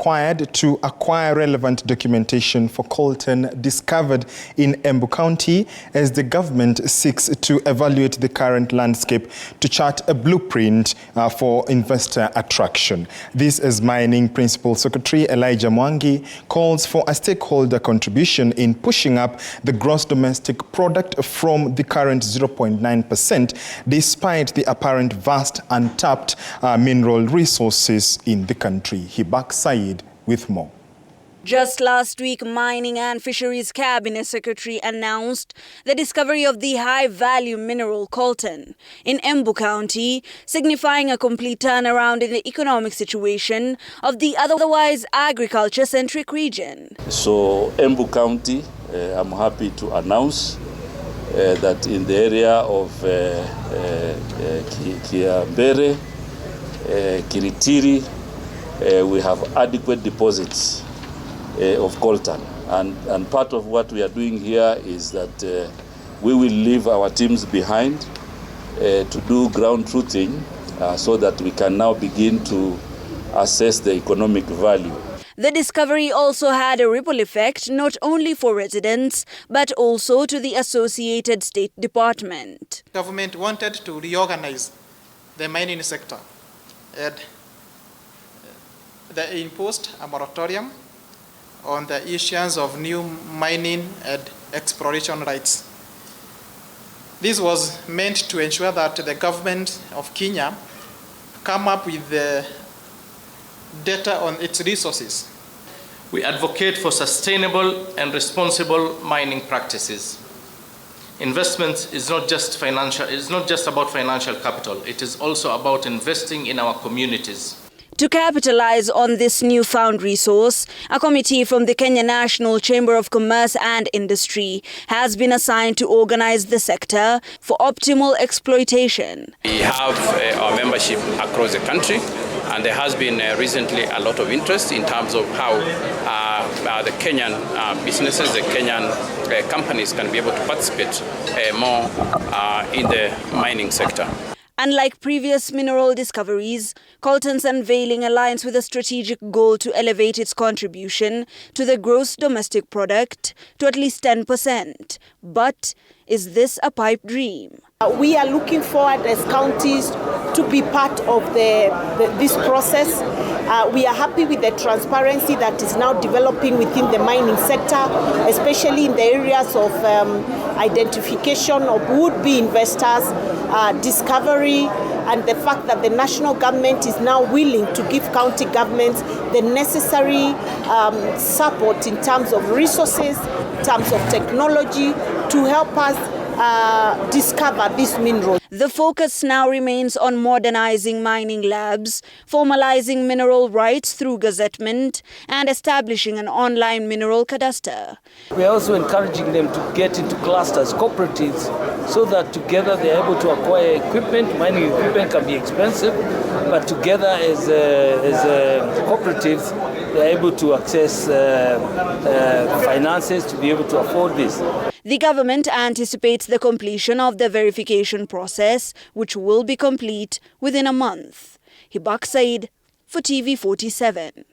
required to acquire relevant documentation for coltan discovered in Embu County as the government seeks to evaluate the current landscape to chart a blueprint for investor attraction. This, as Mining Principal Secretary Elijah Mwangi calls for a stakeholder contribution in pushing up the gross domestic product from the current 0.9% despite the apparent vast untapped mineral resources in the country. Hibak Said with more. Just last week, Mining and Fisheries Cabinet Secretary announced the discovery of the high-value mineral coltan in Embu County, signifying a complete turnaround in the economic situation of the otherwise agriculture-centric region. So, Embu County, I'm happy to announce that in the area of Kiambere, Kiritiri, we have adequate deposits of coltan, and part of what we are doing here is that we will leave our teams behind to do ground truthing so that we can now begin to assess the economic value. The discovery also had a ripple effect not only for residents but also to the associated state department. Government wanted to reorganize the mining sector and they imposed a moratorium on the issuance of new mining and exploration rights. This was meant to ensure that the government of Kenya come up with the data on its resources. We advocate for sustainable and responsible mining practices. Investment is not just financial, it's not just about financial capital, it is also about investing in our communities. To capitalize on this newfound resource, a committee from the Kenya National Chamber of Commerce and Industry has been assigned to organize the sector for optimal exploitation. We have our membership across the country, and there has been recently a lot of interest in terms of how the Kenyan businesses, the Kenyan companies can be able to participate more in the mining sector. Unlike previous mineral discoveries, coltan's unveiling aligns with a strategic goal to elevate its contribution to the gross domestic product to at least 10%. But is this a pipe dream? We are looking forward as counties to be part of this process. We are happy with the transparency that is now developing within the mining sector, especially in the areas of identification of would-be investors, discovery, and the fact that the national government is now willing to give county governments the necessary support in terms of resources, in terms of technology, to help us discover this mineral. The focus now remains on modernizing mining labs, formalizing mineral rights through gazettement, and establishing an online mineral cadastre. We are also encouraging them to get into clusters, cooperatives, so that together they are able to acquire equipment. Mining equipment can be expensive, but together as cooperatives, they are able to access finances to be able to afford this. The government anticipates the completion of the verification process, which will be complete within a month. Hibak Said for TV 47.